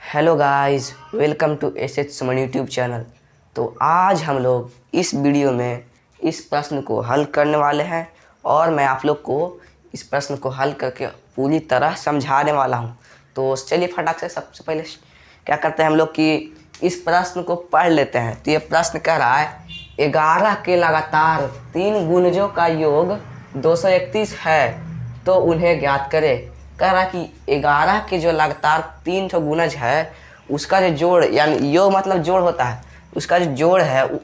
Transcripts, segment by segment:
Hello guys, welcome to S H Suman YouTube channel. तो आज हम लोग इस वीडियो में इस प्रश्न को हल करने वाले हैं और मैं आप लोग को इस प्रश्न को हल करके पूरी तरह समझाने वाला हूं। तो चलिए फटाक से सबसे पहले क्या करते हैं हम लोग कि इस प्रश्न को पढ़ लेते हैं। तो ये प्रश्न कह रहा है 11 के लगातार 3 गुणजों का योग 231 है, तो उन्हें ज्ञात करें। कह रहा कि 11 के जो लगातार 3 ठो गुणज है उसका जो जोड़, यानी योग मतलब जोड़ होता है, उसका जो जोड़ है वो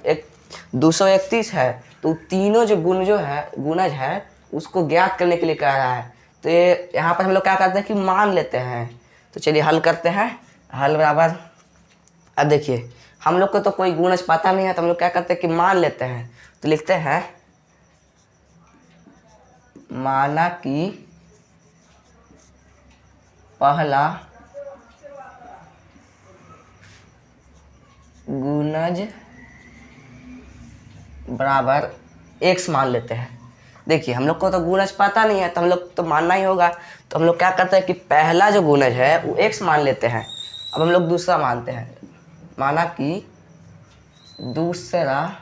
231 है। तो तीनों जो गुणज है उसको ज्ञात करने के लिए कह रहा है। तो ये यहाँ पर हम लोग क्या करते हैं कि मान लेते हैं। तो चलिए हल करते हैं। हल बराबर, अब देखिए हम लोग को तो कोई गुणज पता नहीं है, तो हम लोग क्या करते हैं कि मान लेते हैं। तो लिखते हैं माना कि पहला गुणज बराबर x मान लेते हैं। देखिए हम लोग को तो गुणज पता नहीं है, तो हम लोग तो मानना ही होगा। तो हम लोग क्या करते हैं कि पहला जो गुणज है वो x मान लेते हैं। अब हम लोग दूसरा मानते हैं। माना कि दूसरा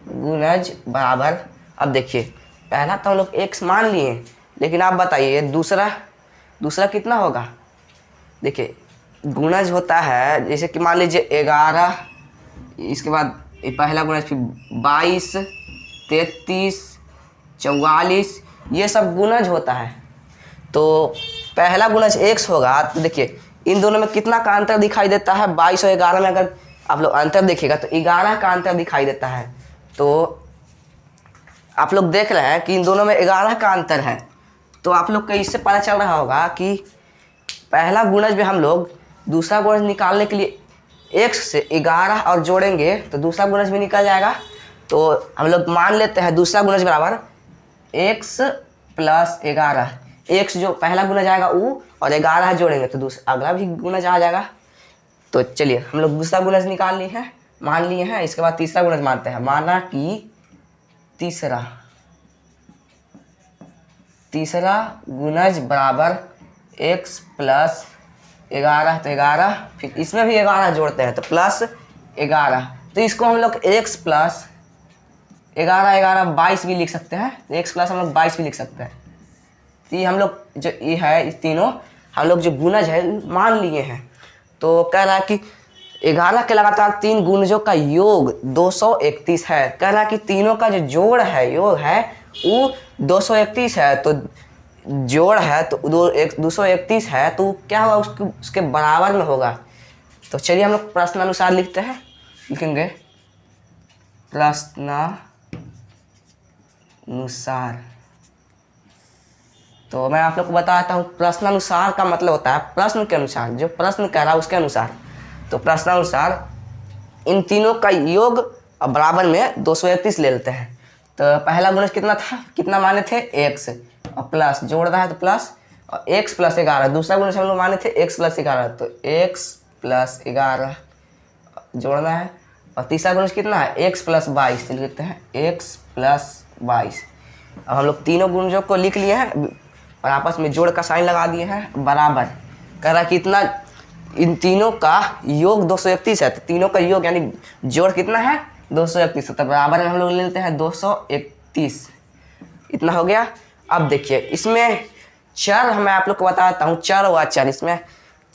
गुणज बराबर, अब देखिए पहला तो हम लोग x मान लिए, लेकिन आप बताइए दूसरा कितना होगा। देखिए गुणज होता है जैसे कि मान लीजिए 11, इसके बाद पहला गुणज, फिर 22, 33, 44, ये सब गुणज होता है। तो पहला गुणज x होगा। तो देखिए इन दोनों में कितना का अंतर दिखाई देता है। 22 और 11 में अगर आप लोग अंतर देखिएगा तो 11 का अंतर दिखाई देता है। तो आप लोग देख रहे हैं कि इन दोनों में 11 का अंतर है। तो आप लोग को इससे पता चल रहा होगा कि पहला गुणज में हम लोग दूसरा गुणज निकालने के लिए x से 11 और जोड़ेंगे तो दूसरा गुणज भी निकल जाएगा। तो हम लोग मान लेते हैं दूसरा गुणज बराबर x प्लस 11। x जो पहला गुणज आएगा वो, और 11 जोड़ेंगे तो दूसरा अगला भी गुणज आ जाएगा। तो चलिए हम लोग दूसरा गुणज निकाल लिए हैं, मान लिए हैं। इसके बाद तीसरा गुणज मानते हैं। माना कि तीसरा गुणज बराबर x प्लस 11। तो 11, फिर इसमें भी 11 जोड़ते हैं तो प्लस 11। तो इसको हम लोग x प्लस 11 22 भी लिख सकते हैं। तो x प्लस हम लोग 22 भी लिख सकते हैं। तो ये हम लोग जो ये है, इस तीनों हम लोग जो गुणज है मान लिए हैं। तो कह रहा है कि 11 के लगातार 3 गुणजों का योग 231 है। कह रहा है कि तीनों का जो जोड़ है, योग है, वो 231 है। तो जोड़ है तो 231 है, तो क्या होगा उसके बराबर में होगा। तो चलिए हम लोग प्रश्नानुसार लिखते हैं। लिखेंगे प्रश्नानुसार। तो मैं आप लोग को बताता हूँ प्रश्नानुसार का मतलब होता है प्रश्न के अनुसार, जो प्रश्न कह रहा है उसके अनुसार। तो प्रश्नानुसार इन तीनों का योग बराबर में 231 ले लेते हैं। तो पहला गुणज कितना था, कितना माने थे x, और प्लस जोड़ रहा है तो प्लस, और x प्लस 11। दूसरा गुणज हम लोग माने थे x प्लस 11, तो x प्लस 11 जोड़ना है। और तीसरा गुणज कितना है x प्लस 22, तो लिखते हैं x प्लस 22। अब हम लोग तीनों गुणजों को लिख लिए हैं और आपस में जोड़ का साइन लगा दिए हैं बराबर। कह रहा है कितना, इन तीनों का योग 231 है। तो तीनों का योग यानी जोड़ कितना है 231। तो बराबर में हम लोग ले लेते हैं 231। इतना हो गया। अब देखिए इसमें चर, मैं आप लोग को बताता हूँ चर व अचर। इसमें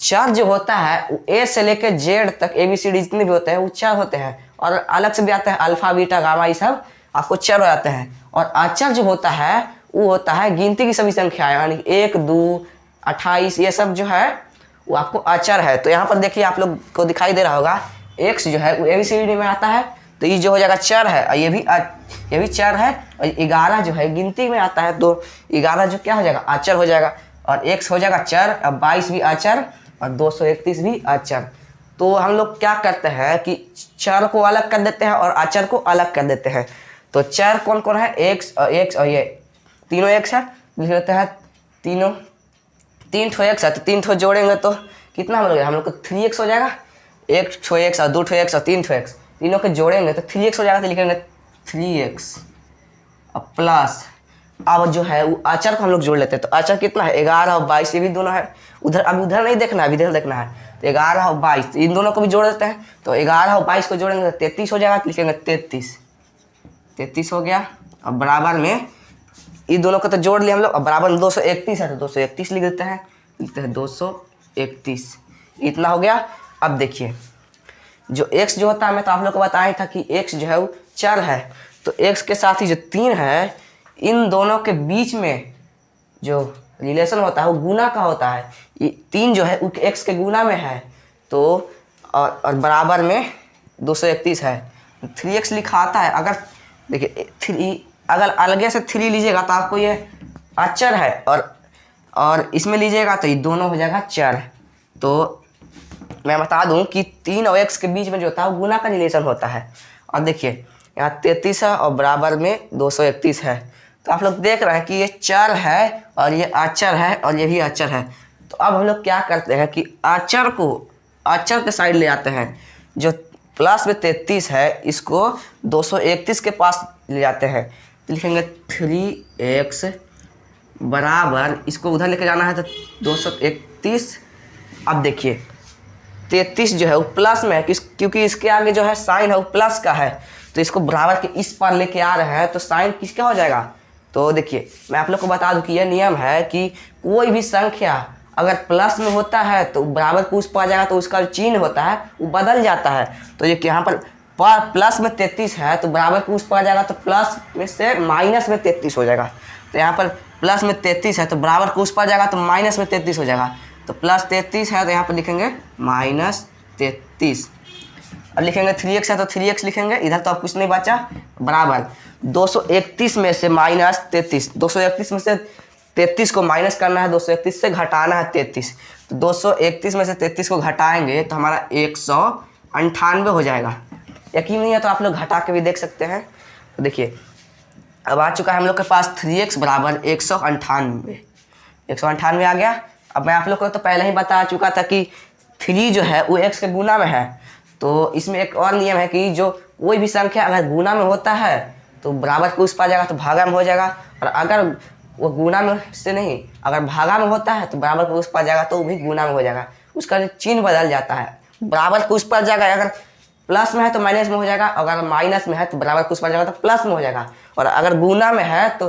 चर जो होता है वो ए से लेकर जेड तक ABCD जितने भी होते हैं वो चर होते हैं, और अलग से भी आता है अल्फा बीटा गामा, ये सब आपको चर हो जाते हैं। और अचर जो होता है वो होता है गिनती की सभी संख्याएं, यानी 1, 2, 28, ये सब जो है वो आपको अचर है। तो यहाँ पर देखिए आप लोग को दिखाई दे रहा होगा x जो है वो ABCD में आता है, तो ये जो हो जाएगा चर है, और ये भी चर है। और 11 जो है गिनती में आता है, तो 11 जो क्या हो जाएगा अचर हो जाएगा, और x हो जाएगा चर, अब 22 भी अचर, और 231 भी अचर। तो हम लोग क्या करते हैं कि चर को अलग कर देते हैं और अचर को अलग कर देते हैं। तो चर कौन कौन है, x और ये तीनों x है, लिख लेते हैं तीनों। 3 ठो x है तो 3 ठो जोड़ेंगे तो कितना हो जाएगा हम लोग को 3x हो जाएगा। 1 ठो x और 2 ठो x और 3 ठो x, तीनों के जोड़ेंगे तो 3x हो जाएगा। तो लिखेंगे 3x और प्लस, अब जो है वो अचर को हम लोग जोड़ लेते हैं। तो अचर कितना है 11 और 22, ये भी दोनों है, उधर, अभी उधर नहीं देखना है, इधर देखना है। तो 11 और 22 इन दोनों को भी जोड़ देते हैं। तो 11 और 22 को जोड़ेंगे तो 33 हो जाएगा। लिखेंगे 33 हो गया। अब बराबर में इन दोनों को तो जोड़ लिया हम लोग। अब बराबर में 231 है तो 231 लिख देते हैं। लिखते हैं 231, इतना हो गया। अब देखिए जो x जो होता है, मैं तो आप लोग को बताया था कि x जो है वो चर है। तो x के साथ ही जो 3 है, इन दोनों के बीच में जो रिलेशन होता है वो गुना का होता है। ये 3 जो है वो x के गुना में है। तो और बराबर में 231 है। 3x लिखा आता है। अगर देखिए 3 अगर अलगे से 3 लीजिएगा तो आपको ये अचर है, और इसमें लीजिएगा तो ये दोनों हो जाएगा चर। तो मैं बता दूं कि 3 और x के बीच में जो होता है वो गुना का रिलेशन होता है। और देखिए यहाँ 33 है और बराबर में 231 है। तो आप लोग देख रहे हैं कि ये चर है और ये अचर है और ये भी अचर है। तो अब हम लोग क्या करते हैं कि अचर को अचर के साइड ले आते हैं। जो प्लस में 33 है इसको 231 के पास ले जाते हैं। तो लिखेंगे 3x बराबर, इसको उधर लेके जाना है तो 231। अब देखिए 33 जो है वो प्लस में है, क्योंकि इसके आगे जो है साइन है वो प्लस का है। तो इसको बराबर के इस पार लेके आ रहे हैं तो साइन किसका हो जाएगा। तो देखिए मैं आप लोग को बता दूं कि यह नियम है कि कोई भी संख्या अगर प्लस में होता है तो बराबर के उस पार जाएगा तो उसका जो चिन्ह होता है वो बदल जाता है। तो ये यहाँ पर प्लस में 33 है तो बराबर के उस पार जाएगा तो प्लस में से माइनस में 33 हो जाएगा। तो यहाँ पर प्लस में 33 है तो बराबर के उस पार जाएगा तो माइनस में 33 हो जाएगा। तो प्लस 33 है तो यहाँ पर लिखेंगे माइनस 33। अब लिखेंगे 3x है तो 3x लिखेंगे। इधर तो अब कुछ नहीं बचा। बराबर 231 में से माइनस 33, 231 में से 33 को माइनस करना है, 231 से घटाना है 33। तो 231 में से 33 को घटाएंगे तो हमारा 198 हो जाएगा। यकीन नहीं है तो आप लोग घटा के भी देख सकते हैं। तो देखिए अब आ चुका है हम लोग के पास 3x बराबर 198 आ गया। अब मैं आप लोग को तो पहले ही बता चुका था कि 3 जो है वो x के गुना में है। तो इसमें एक और नियम है कि जो कोई भी संख्या अगर गुना में होता है तो बराबर के उस पार जाएगा तो भागा में हो जाएगा, और अगर वो गुना में से नहीं अगर भागा में होता है तो बराबर के उस पार जाएगा तो वो भी गुना में हो जाएगा। उसका चिन्ह बदल जाता है। बराबर के उस पार जाएगा, अगर प्लस में है तो माइनस में हो जाएगा, अगर माइनस में है तो बराबर के उस पार जाएगा तो प्लस में हो जाएगा, और अगर गुना में है तो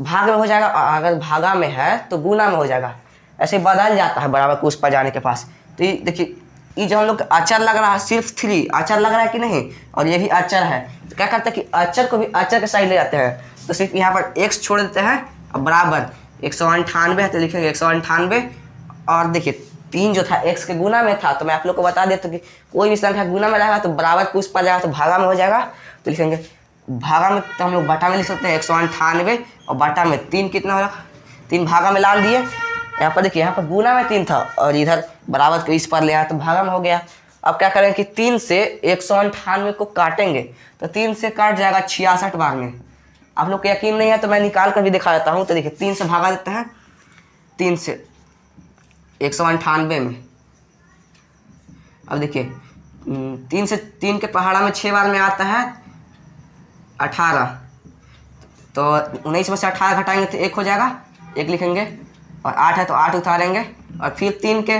भाग में हो जाएगा, और अगर भागा में है तो गुना में हो जाएगा। ऐसे बदल जाता है बराबर के उस पर जाने के पास। तो ये देखिए ये जो हम लोग अचर लग रहा है, सिर्फ 3 अचर लग रहा है कि नहीं, और ये भी अचर है। तो क्या करते हैं कि अचर को भी अचर के साइड ले जाते हैं। तो सिर्फ यहाँ पर x छोड़ देते हैं और बराबर 198 है तो लिखेंगे 198। और देखिए 3 जो था x के गुना में था, तो मैं आप लोग को बता देता कि कोई भी संख्या गुना में रहेगा तो बराबर के उस पर जाएगा तो भागा में हो जाएगा। तो लिखेंगे भागा में, तो हम लोग बटा में लिख सकते हैं 198, और बटा में 3 कितना होगा, 3 भागा में डाल दिए। यहाँ पर देखिए यहाँ पर गुना में 3 था और इधर बराबर के इस पर ले आया तो भागा में हो गया। अब क्या करें कि 3 से 198 को काटेंगे तो 3 से काट जाएगा 66 बार में। आप लोग को यकीन नहीं है तो मैं निकाल कर भी दिखा देता हूँ। तो देखिए 3 से भागा देते हैं, 3 से 198 में। अब देखिए 3 से 3 के पहाड़ा में 6 बार में आता है 18, तो 19 में से 18 घटाएंगे तो 1 हो जाएगा, 1 लिखेंगे। और 8 है तो 8 उतारेंगे, और फिर 3 के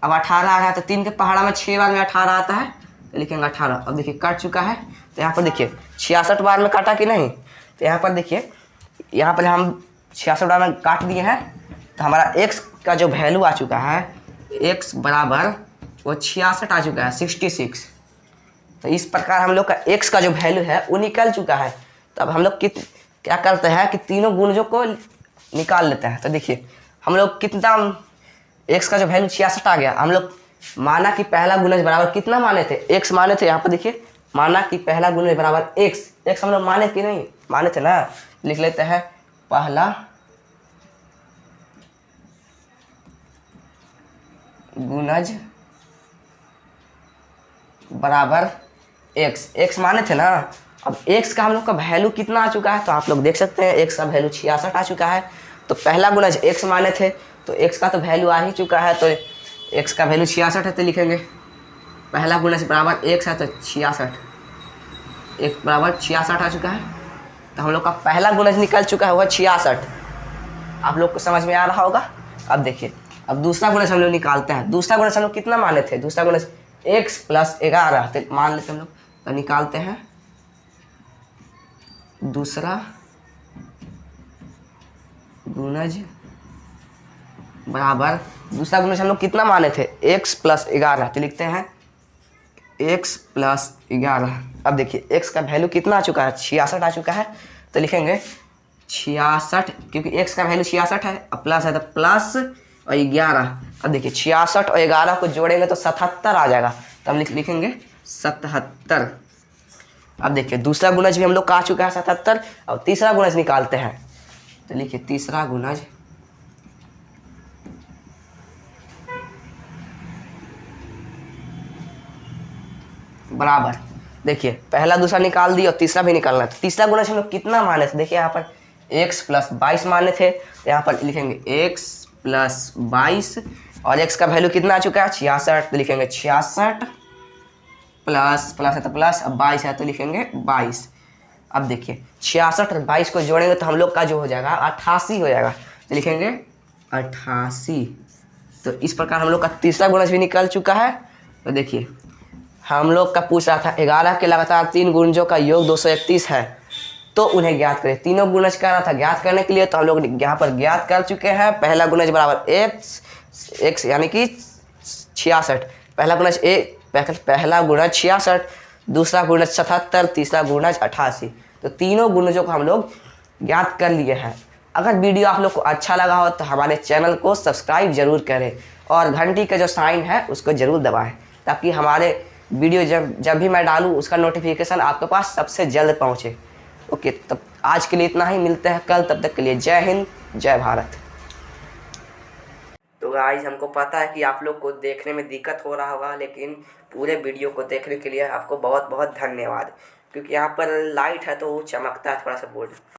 अब 18 आ रहा है तो 3 के पहाड़ा में 6 बार में 18 आता है तो लिखेंगे 18। अब देखिए कट चुका है। तो यहाँ पर देखिए 66 बार में काटा कि नहीं। तो यहाँ पर देखिए यहाँ पर हम 66 बार में काट दिए हैं तो हमारा x का जो वैल्यू आ चुका है, x बराबर वो 66 आ चुका है, 66। तो इस प्रकार हम लोग का x का जो वैल्यू है वो निकल चुका है। तो अब हम लोग क्या करते हैं कि तीनों गुणजों को निकाल लेते हैं। तो देखिए हम लोग कितना x का जो वैल्यू 66 आ गया, हम लोग माना कि पहला गुणज बराबर कितना माने थे, x माने थे। यहाँ पर देखिए माना कि पहला गुणज बराबर x हम लोग माने कि नहीं माने थे ना। लिख लेते हैं पहला गुणज बराबर x माने थे ना। अब x का हम लोग का वैल्यू कितना आ चुका है तो आप लोग देख सकते हैं x का वैल्यू 66 आ चुका है। तो पहला गुणज x माने थे तो x का तो वैल्यू आ ही चुका है, तो x का वैल्यू 66 है तो लिखेंगे पहला गुणज बराबर x है तो 66, x बराबर 66 आ चुका है। तो हम लोग का पहला गुणज निकल चुका है वह 66। आप लोग को समझ में आ रहा होगा। अब देखिए अब दूसरा गुणज हम लोग निकालते हैं। दूसरा गुणज हम लोग कितना माने थे? दूसरा गुणज x + 11 तो मान लेते हम लोग, तो निकालते हैं दूसरा गुणज बराबर, दूसरा गुणज हम लोग कितना माने थे? x + 11 तो लिखते हैं x + 11। अब देखिए x का वैल्यू कितना आ चुका है? 66 आ चुका है, तो लिखेंगे 66, क्योंकि x का वैल्यू 66 है, अब प्लस है तो प्लस और 11। अब देखिए 66 और 11 को जोड़ेंगे तो 77 आ जाएगा, तो हम लिखेंगे 77। अब देखिए दूसरा गुणज भी हम लोग का आ चुका है 77। अब तीसरा गुणज निकालते हैं, तो लिखिए तीसरा गुणज बराबर, देखिए पहला दूसरा निकाल दिया और तीसरा भी निकालना है। तो तीसरा गुणज हम लोग कितना माने थे? देखिए यहाँ पर x + 22 माने थे, तो यहाँ पर लिखेंगे x + 22 और x का वैल्यू कितना आ चुका है? 66, तो लिखेंगे 66 प्लस प्लस है तो प्लस, अब 22 है तो लिखेंगे 22। अब देखिए 66 और 22 को जोड़ेंगे तो हम लोग का जो हो जाएगा 88 हो जाएगा, तो लिखेंगे 88। तो इस प्रकार हम लोग का तीसरा गुणज भी निकल चुका है। तो देखिए हम लोग का पूछ रहा था 11 के लगातार 3 गुणजों का योग 231 है, तो उन्हें ज्ञात करें। तीनों गुणज करना था, ज्ञात करने के लिए तो हम लोग यहाँ पर ज्ञात कर चुके हैं। पहला गुणज बराबर x यानी कि 66, पहला गुणज पहला गुणज 66, दूसरा गुणज 77, तीसरा गुणज 88। तो तीनों गुणजों को हम लोग ज्ञात कर लिए हैं। अगर वीडियो आप लोग को अच्छा लगा हो तो हमारे चैनल को सब्सक्राइब जरूर करें और घंटी का जो साइन है उसको ज़रूर दबाएं, ताकि हमारे वीडियो जब भी मैं डालूँ उसका नोटिफिकेशन आपके पास सबसे जल्द पहुँचे। ओके, तब आज के लिए इतना ही, मिलते हैं कल, तब तक के लिए जय हिंद जय भारत। तो गाइस हमको पता है कि आप लोग को देखने में दिक्कत हो रहा होगा, लेकिन पूरे वीडियो को देखने के लिए आपको बहुत बहुत धन्यवाद। क्योंकि यहाँ पर लाइट है तो वो चमकता है थोड़ा सा बोर्ड।